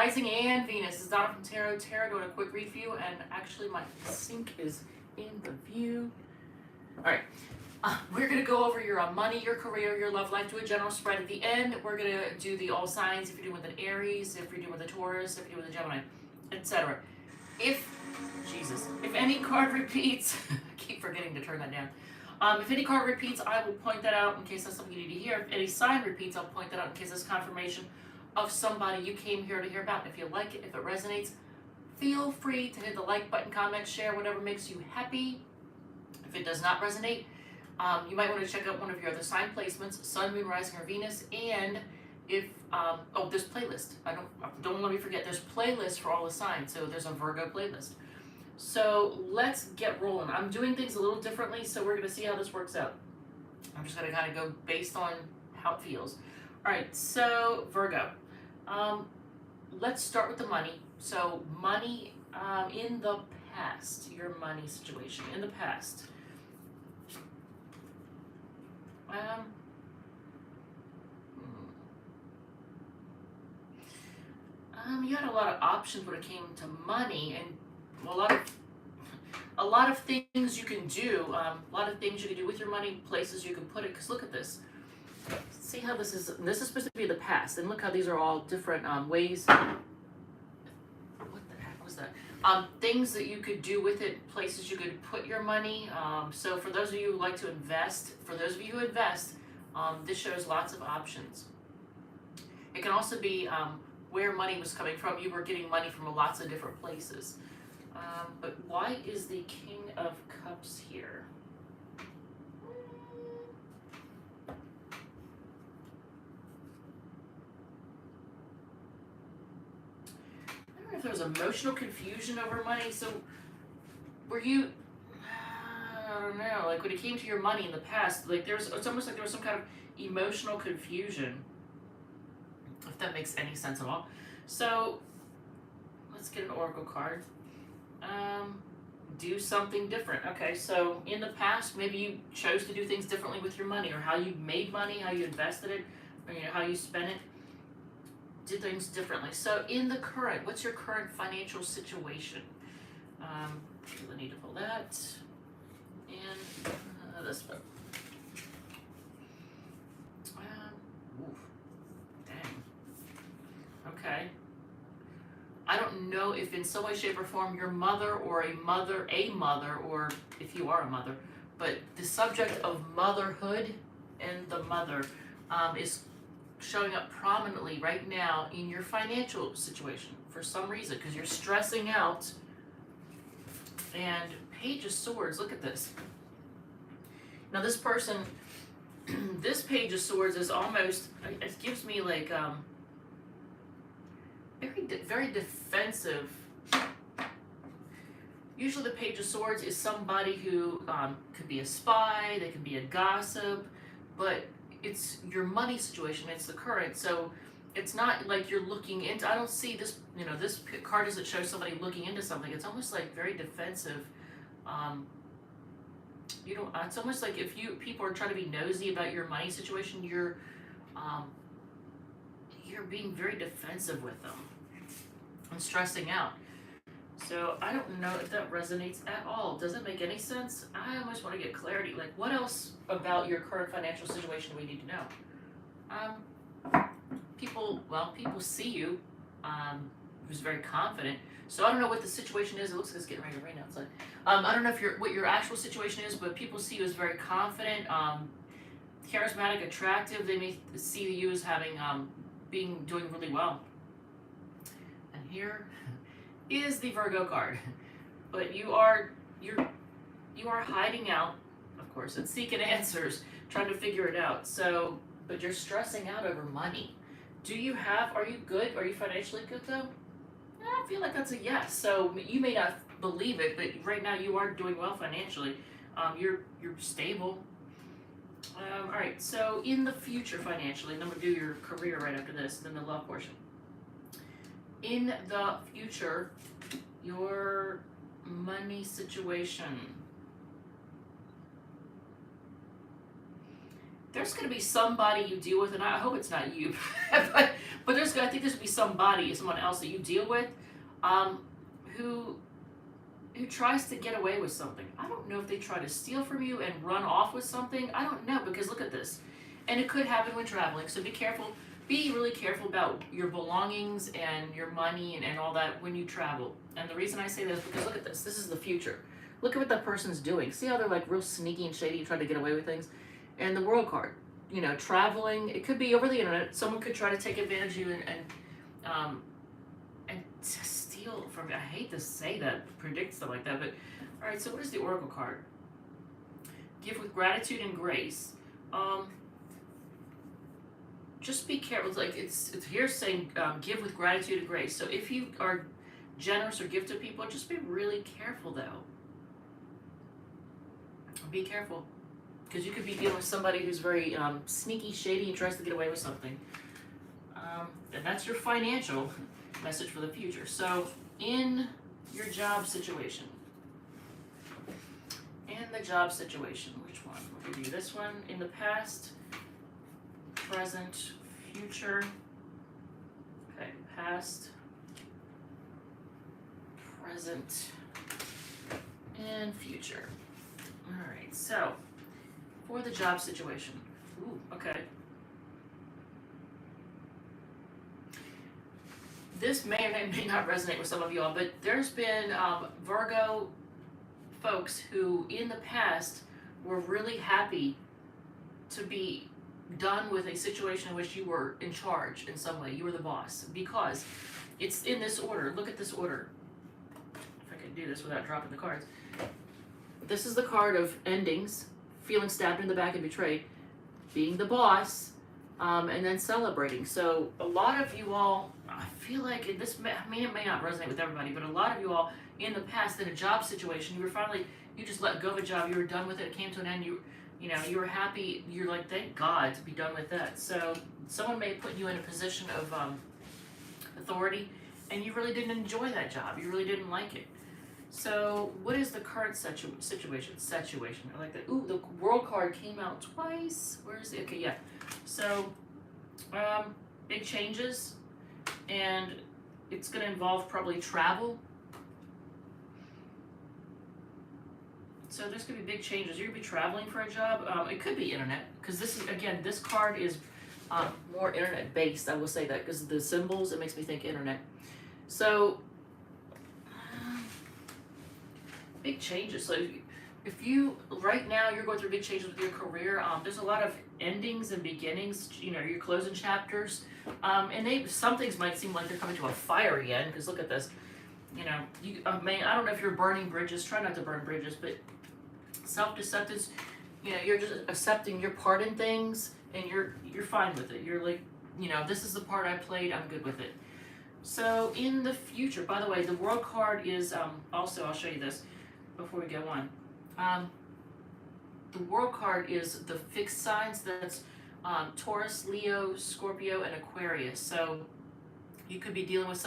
rising and Venus. This is Donna from Tarot. Tarot doing a quick read for you, and actually my sync is in the view. All right. We're going to go over your money, your career, your love life, do a general spread. At the end, we're going to do the all signs, if you're doing with an Aries, if you're doing with a Taurus, if you're doing with a Gemini, etc. If any card repeats, I keep forgetting to turn that down. If any card repeats, I will point that out in case that's something you need to hear. If any sign repeats, I'll point that out in case it's confirmation of somebody you came here to hear about. If you like it, if it resonates, feel free to hit the like button, comment, share, whatever makes you happy. If it does not resonate, you might want to check out one of your other sign placements, Sun, Moon, Rising, or Venus. And if, there's playlist. Don't let me forget, there's playlists for all the signs. So there's a Virgo playlist. So let's get rolling. I'm doing things a little differently, so we're going to see how this works out. I'm just going to kind of go based on how it feels. All right, so Virgo. Let's start with the money. So money in the past, your money situation in the past. You had a lot of options when it came to money, and a lot of things you can do. A lot of things you can do with your money, places you can put it. Because look at this. See how this is supposed to be the past, and look how these are all different ways. What the heck was that? Things that you could do with it, places you could put your money. So for those of you who like to invest, this shows lots of options. It can also be where money was coming from. You were getting money from lots of different places. But why is the King of Cups here? I don't know if there was emotional confusion over money. So were you, I don't know, like when it came to your money in the past, like it's almost like there was some kind of emotional confusion, if that makes any sense at all. So let's get an oracle card. Do something different. Okay, so in the past, maybe you chose to do things differently with your money, or how you made money, how you invested it, or how you spent it. Did things differently. So in the current, what's your current financial situation? I need to pull that, and this one. Dang. Okay. I don't know if in some way, shape, or form your mother or a mother, or if you are a mother, but the subject of motherhood and the mother is showing up prominently right now in your financial situation for some reason, because you're stressing out. And Page of Swords, look at this. Now this person, this Page of Swords is almost, it gives me like, very defensive. Usually the Page of Swords is somebody who could be a spy, they could be a gossip, but it's your money situation, it's the current, so it's not like you're looking into, I don't see this, this card doesn't show somebody looking into something. It's almost like very defensive. It's almost like if people are trying to be nosy about your money situation, you're being very defensive with them and stressing out. So I don't know if that resonates at all. Does it make any sense? I almost want to get clarity. Like, what else about your current financial situation do we need to know? People see you. Who's very confident. So I don't know what the situation is. It looks like it's getting ready to rain outside. I don't know what your actual situation is, but people see you as very confident, charismatic, attractive. They may see you as having doing really well. And here is the Virgo card. But you are hiding out, of course, and seeking answers, trying to figure it out. So, but you're stressing out over money. Are you good? Are you financially good though? I feel like that's a yes. So you may not believe it, but right now you are doing well financially. You're stable. All right, so in the future financially, and I'm going to do your career right after this, then the love portion. In the future, your money situation. there's going to be somebody you deal with, and I hope it's not you, but I think there's going to be someone else that you deal with, who tries to get away with something. I don't know if they try to steal from you and run off with something. I don't know, because look at this. And it could happen when traveling, so be careful. Be really careful about your belongings and your money and all that when you travel. And the reason I say that is because look at this. This is the future. Look at what that person's doing. See how they're like real sneaky and shady and trying to get away with things? And the World card, you know, traveling, it could be over the internet. Someone could try to take advantage of you and steal from you. I hate to say that, predict stuff like that, but all right, so what is the Oracle card? Give with gratitude and grace. Just be careful. Like it's here saying give with gratitude and grace. So if you are generous or give to people, just be really careful though. Be careful, because you could be dealing with somebody who's very sneaky, shady, and tries to get away with something. And that's your financial message for the future. So in your job situation, which one? We'll give you this one. In the past, present, future. Okay, past, present, and future. All right, so for the job situation. Ooh, okay. This may or may not resonate with some of y'all, but there's been Virgo folks who in the past were really happy to be done with a situation in which you were in charge in some way. You were the boss, because it's in this order. Look at this order. If I can do this without dropping the cards. This is the card of endings, feeling stabbed in the back and betrayed, being the boss, and then celebrating. So a lot of you all, I feel like it may not resonate with everybody, but a lot of you all in the past in a job situation, you just let go of a job, you were done with it, it came to an end, you were happy, you're like, thank God to be done with that. So someone may put you in a position of authority, and you really didn't enjoy that job, you really didn't like it. So what is the current situation? I like that. Ooh, the World card came out twice. Where is it? Okay, yeah. So big changes, and it's going to involve probably travel. So there's going to be big changes. You're going to be traveling for a job. It could be internet, because this card is more internet based. I will say that because the symbols, it makes me think internet. So big changes. So if you right now you're going through big changes with your career, there's a lot of endings and beginnings. You're closing chapters, and some things might seem like they're coming to a fiery end, because look at this. I don't know if you're burning bridges. Try not to burn bridges, but self-acceptance. You're just accepting your part in things, and you're fine with it. You're like, this is the part I played. I'm good with it. So in the future, by the way, the World card is also. I'll show you this before we go on. The World card is the fixed signs. That's Taurus, Leo, Scorpio, and Aquarius. So you could be dealing with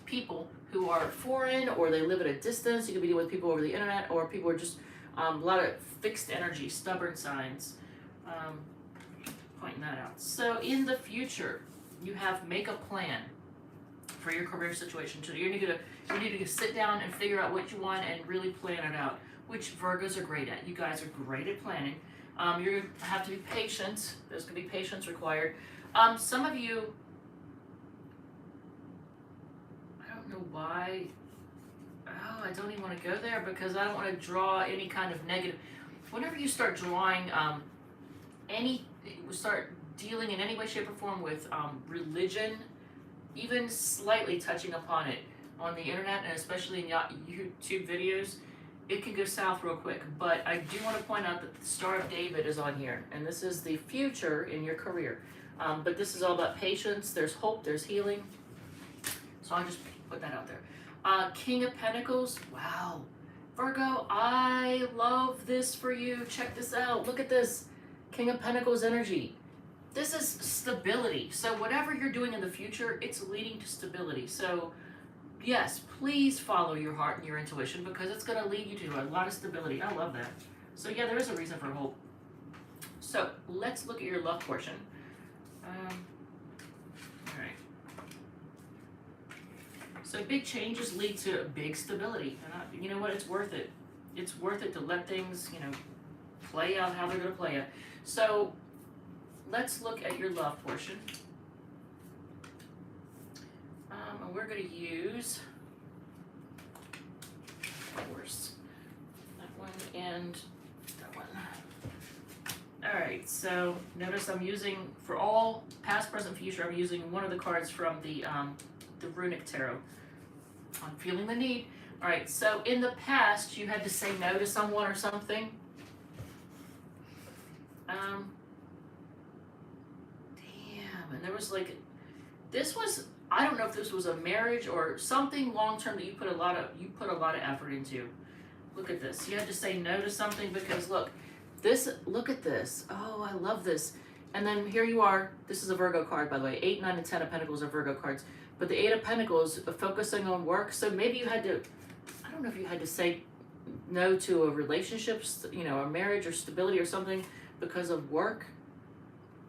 people who are foreign, or they live at a distance. You could be dealing with people over the internet, or people who are just a lot of fixed energy, stubborn signs. Pointing that out. So in the future, you have make a plan for your career situation. So you need to sit down and figure out what you want and really plan it out, which Virgos are great at. You guys are great at planning. You're going to have to be patient. There's going to be patience required. Some of you, I don't know why. Oh, I don't even want to go there, because I don't want to draw any kind of negative. Whenever you start drawing start dealing in any way, shape, or form with religion, even slightly touching upon it on the internet, and especially in YouTube videos, it can go south real quick. But I do want to point out that the Star of David is on here, and this is the future in your career. But this is all about patience. There's hope. There's healing. So I'll just put that out there. King of Pentacles. Wow. Virgo, I love this for you. Check this out. Look at this. King of Pentacles energy. This is stability. So whatever you're doing in the future, it's leading to stability. So yes, please follow your heart and your intuition, because it's going to lead you to a lot of stability. I love that. So yeah, there is a reason for hope. So let's look at your love portion. All right. So big changes lead to big stability. And you know what? It's worth it. It's worth it to let things, play out how they're going to play out. So let's look at your love portion. And we're going to use, of course, that one and that one. All right, so notice I'm using, for all past, present, future, I'm using one of the cards from the Runic Tarot. I'm feeling the need. All right, so in the past, you had to say no to someone or something. Damn, and there was like, this was, I don't know if this was a marriage or something long-term that you put a lot of effort into. Look at this. You had to say no to something because look at this. Oh, I love this. And then here you are. This is a Virgo card, by the way. 8, 9, and 10 of Pentacles are Virgo cards. But the 8 of Pentacles focusing on work. So maybe you had to, I don't know if you had to say no to a relationship, a marriage or stability or something because of work.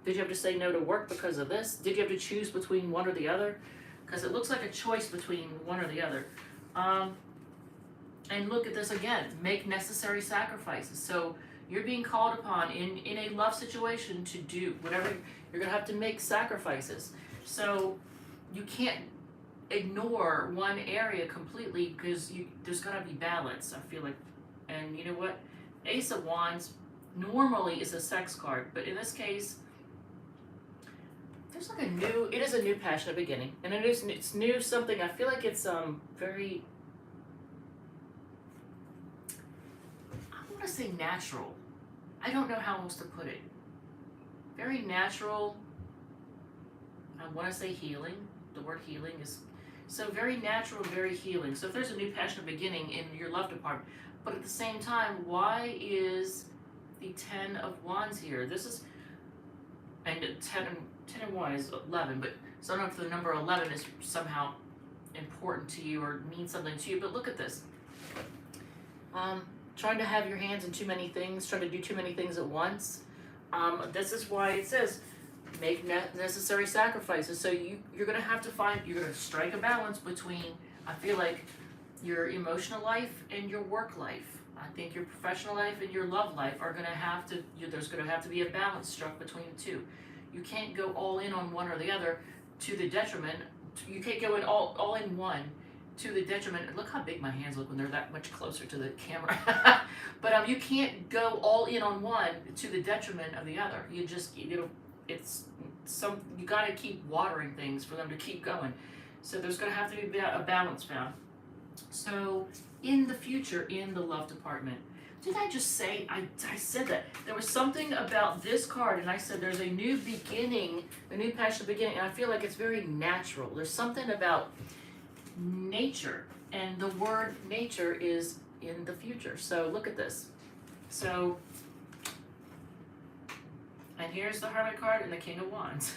Did you have to say no to work because of this? Did you have to choose between one or the other? Because it looks like a choice between one or the other. And look at this again. Make necessary sacrifices. So you're being called upon in a love situation to do whatever. You're going to have to make sacrifices. So you can't ignore one area completely because there's got to be balance, I feel like. And you know what? Ace of Wands normally is a sex card, but in this case, there's like it is a new passionate beginning. And it's new something, I feel like it's very, I want to say natural. I don't know how else to put it. Very natural. I want to say healing. The word healing is so very natural, very healing. So if there's a new passionate beginning in your love department, but at the same time, why is the 10 of Wands here? This is, and 10 and 1 is 11, but so I don't know if the number 11 is somehow important to you or means something to you, but look at this. Trying to have your hands in too many things, trying to do too many things at once. This is why it says, make necessary sacrifices. So you're going to have to you're going to strike a balance between, I feel like, your emotional life and your work life. I think your professional life and your love life are going to have to, there's going to have to be a balance struck between the two. You can't go all in on one or the other to the detriment. You can't go in all in one to the detriment. Look how big my hands look when they're that much closer to the camera. But you can't go all in on one to the detriment of the other. You just, you got to keep watering things for them to keep going. So there's going to have to be a balance found. So in the future, in the love department, did I just say, I said that. There was something about this card, and I said there's a new beginning, a new passionate beginning, and I feel like it's very natural. There's something about nature, and the word nature is in the future. So look at this. So, and here's the Hermit card and the King of Wands.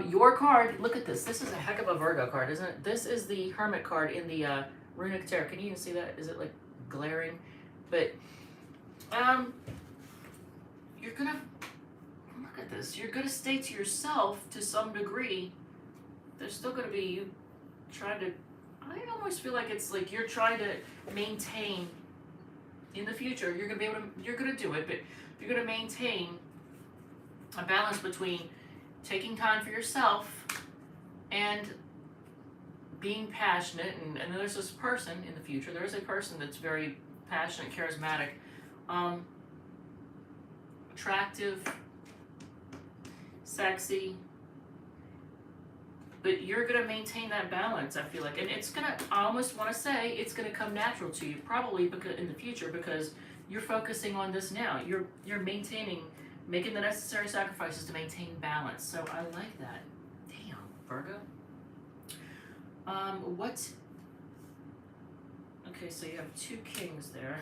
Your card, look at this. This is a heck of a Virgo card, isn't it? This is the Hermit card in the Runic Tarot. Can you even see that? Is it like glaring? But you're gonna, look at this. You're gonna stay to yourself to some degree. There's still gonna be you trying to, I almost feel like it's like you're trying to maintain in the future. You're gonna be able to, you're gonna do it, but you're gonna maintain a balance between taking time for yourself and being passionate. And there's this person in the future. There is a person that's very passionate, charismatic, attractive, sexy, but you're going to maintain that balance, I feel like. And it's going to, I almost want to say, it's going to come natural to you, probably because in the future, because you're focusing on this now. You're maintaining, making the necessary sacrifices to maintain balance. So I like that. Damn, Virgo. Okay, so you have 2 kings there.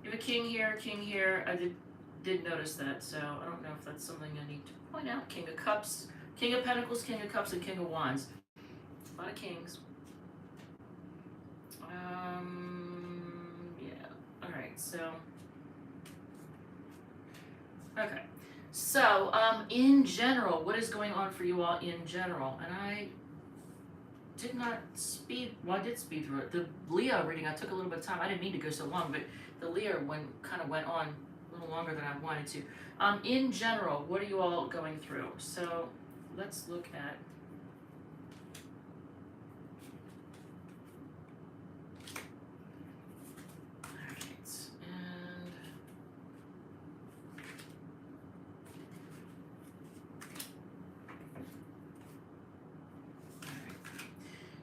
You have a king here. I did notice that, so I don't know if that's something I need to point out. King of Cups, King of Pentacles, King of Cups, and King of Wands. A lot of kings. Yeah. All right. So Okay. So, in general, what is going on for you all in general? And I did not speed, well, I did speed through it. The Leo reading, I took a little bit of time. I didn't mean to go so long, but the Leo one kind of went on a little longer than I wanted to. In general, what are you all going through? So, let's look at.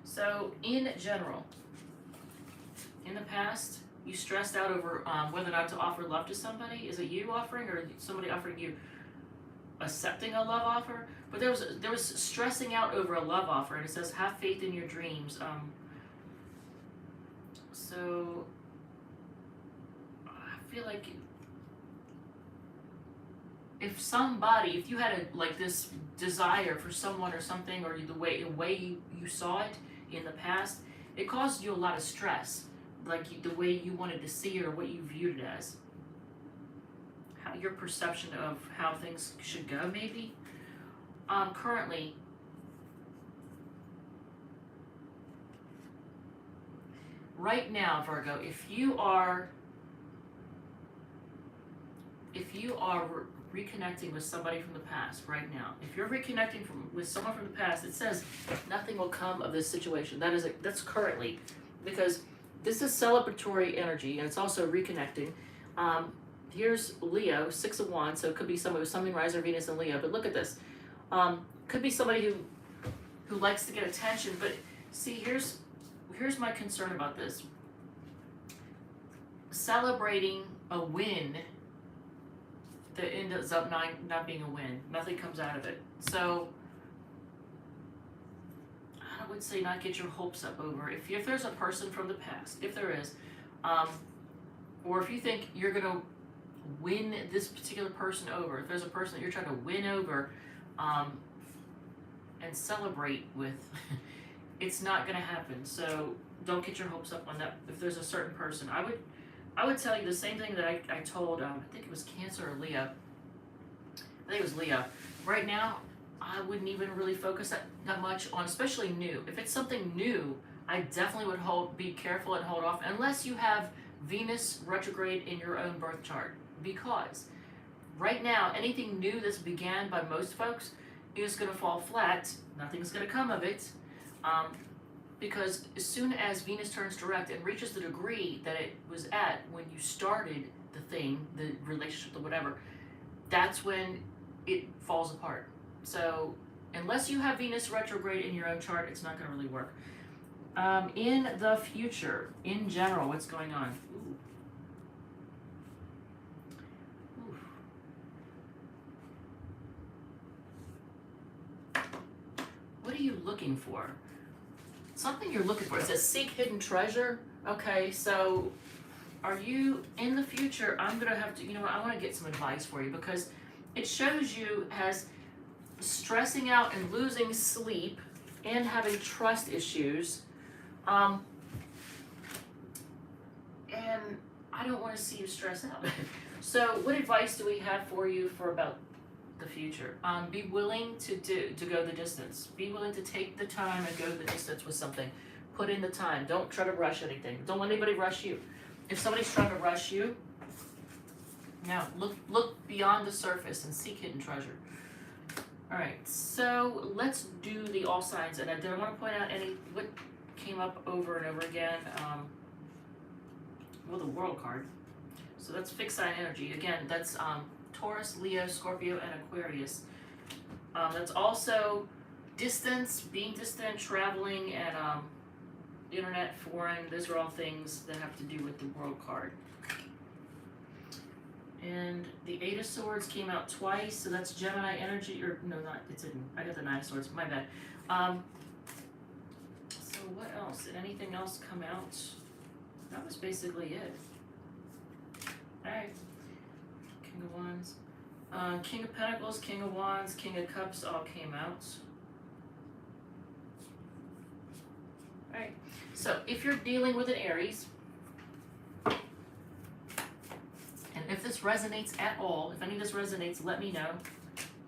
So, in general, in the past, you stressed out over whether or not to offer love to somebody. Is it you offering, or somebody offering you accepting a love offer? But there was stressing out over a love offer, and it says have faith in your dreams. So I feel like if you had this desire for someone or something, or the way you saw it in the past, it caused you a lot of stress, the way you wanted to see it or what you viewed it as, your perception of how things should go, maybe. Currently, right now, Virgo, if you are reconnecting with somebody from the past right now, if you're reconnecting with someone from the past, it says nothing will come of this situation. That's currently, because this is celebratory energy, and it's also reconnecting. Here's Leo, 6 of Wands, so it could be somebody with Sun, Moon, Rising, or Venus in Leo. But look at this. Could be somebody who likes to get attention. But see, here's my concern about this. Celebrating a win that ends up not being a win. Nothing comes out of it. So I would say not get your hopes up over. If there's a person from the past, if there is, or if you think you're going to win this particular person over, if there's a person that you're trying to win over and celebrate with, it's not going to happen. So don't get your hopes up on that. If there's a certain person, I would tell you the same thing that I told, I think it was Cancer or Leo. I think it was Leo. Right now, I wouldn't even really focus that much on, especially new. If it's something new, I definitely would be careful and hold off, unless you have Venus retrograde in your own birth chart. Because right now, anything new that's began by most folks is going to fall flat. Nothing's going to come of it. Because as soon as Venus turns direct and reaches the degree that it was at when you started the thing, the relationship, or whatever, that's when it falls apart. So unless you have Venus retrograde in your own chart, it's not going to really work. In the future, in general, what's going on? What are you looking for? Something you're looking for. It says seek hidden treasure. Okay, so are you in the future? I'm going to have to, I want to get some advice for you, because it shows you as stressing out and losing sleep and having trust issues. And I don't want to see you stress out. So what advice do we have for you for about the future? Be willing to go the distance. Be willing to take the time and go the distance with something. Put in the time. Don't try to rush anything. Don't let anybody rush you. If somebody's trying to rush you, now look beyond the surface and seek hidden treasure. All right, so let's do the all signs, and I don't want to point out what came up over and over again. The World card. So that's fixed sign energy. Again, that's Taurus, Leo, Scorpio, and Aquarius. That's also distance, being distant, traveling, and internet, foreign. Those are all things that have to do with the World card. And the Eight of Swords came out twice, so that's Gemini energy, or no, not, it didn't. I got the Nine of Swords, my bad. So what else? Did anything else come out? That was basically it. Alright. King of Wands. King of Pentacles, King of Wands, King of Cups all came out. Alright. So if you're dealing with an Aries, and if this resonates at all. If any of this resonates, let me know.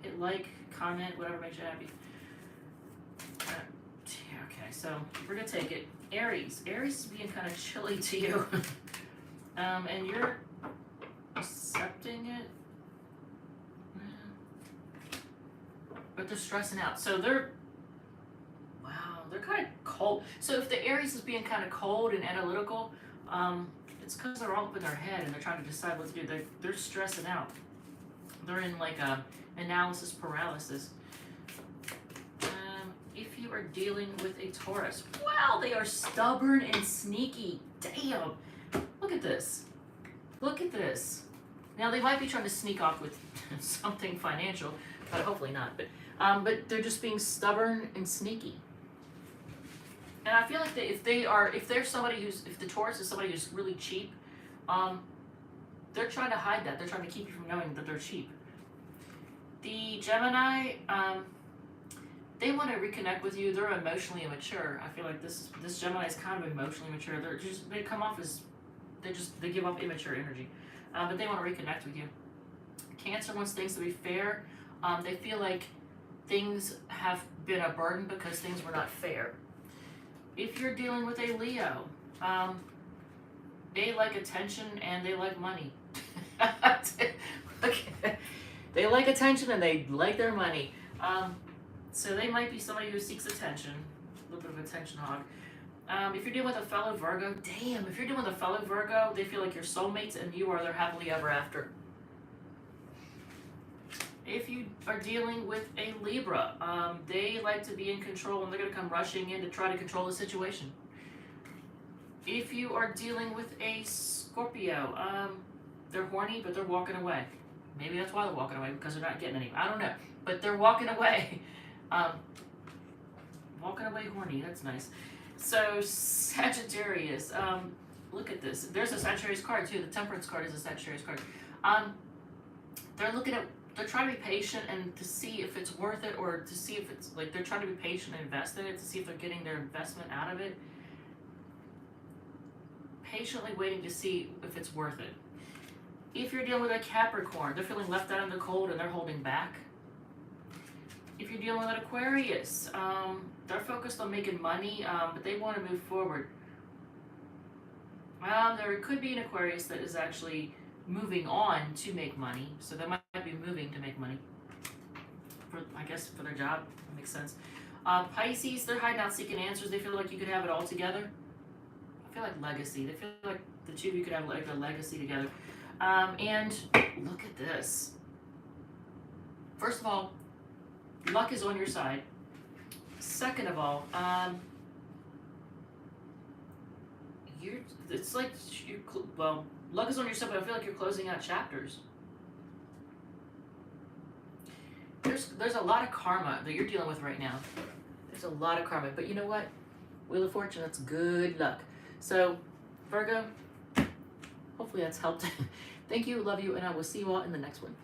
Hit like, comment, whatever makes you happy. Okay, so we're gonna take it. Aries. Aries is being kind of chilly to you. And you're accepting it. But they're stressing out. So they're kind of cold. So if the Aries is being kind of cold and analytical, it's because they're all up in their head and they're trying to decide what to do. They're stressing out. They're in like a analysis paralysis. If you are dealing with a Taurus, wow, they are stubborn and sneaky. Damn. Look at this. Look at this. Now they might be trying to sneak off with something financial, but hopefully not. But they're just being stubborn and sneaky. And I feel like if the Taurus is somebody who's really cheap, they're trying to hide that. They're trying to keep you from knowing that they're cheap. The Gemini, they want to reconnect with you. They're emotionally immature. I feel like this Gemini is kind of emotionally mature. They come off as they give off immature energy, but they want to reconnect with you. Cancer wants things to be fair. They feel like things have been a burden because things were not fair. If you're dealing with a Leo, they like attention and they like money. Okay. They like attention and they like their money. So they might be somebody who seeks attention, a little bit of attention hog. If you're dealing with a fellow Virgo, damn, if you're dealing with a fellow Virgo, they feel like you're soulmates and you are their happily ever after. If you are dealing with a Libra, they like to be in control and they're going to come rushing in to try to control the situation. If you are dealing with a Scorpio, they're horny, but they're walking away. Maybe that's why they're walking away, because they're not getting any. I don't know. But they're walking away. Walking away horny, that's nice. So, Sagittarius, look at this. There's a Sagittarius card, too. The Temperance card is a Sagittarius card. They're trying to be patient and to see if it's worth it, or to see if it's, like, they're trying to be patient and invest in it, to see if they're getting their investment out of it. Patiently waiting to see if it's worth it. If you're dealing with a Capricorn, they're feeling left out in the cold and they're holding back. If you're dealing with an Aquarius, they're focused on making money, but they want to move forward. There could be an Aquarius that is actually moving on to make money, so they might be moving to make money. I guess for their job, that makes sense. Pisces, they're hiding out seeking answers. They feel like you could have it all together. I feel like legacy. They feel like the two of you could have like a legacy together. And look at this. First of all, luck is on your side. Second of all, luck is on your side, but I feel like you're closing out chapters. There's a lot of karma that you're dealing with right now. There's a lot of karma, but you know what? Wheel of Fortune, that's good luck. So, Virgo, hopefully that's helped. Thank you, love you, and I will see you all in the next one.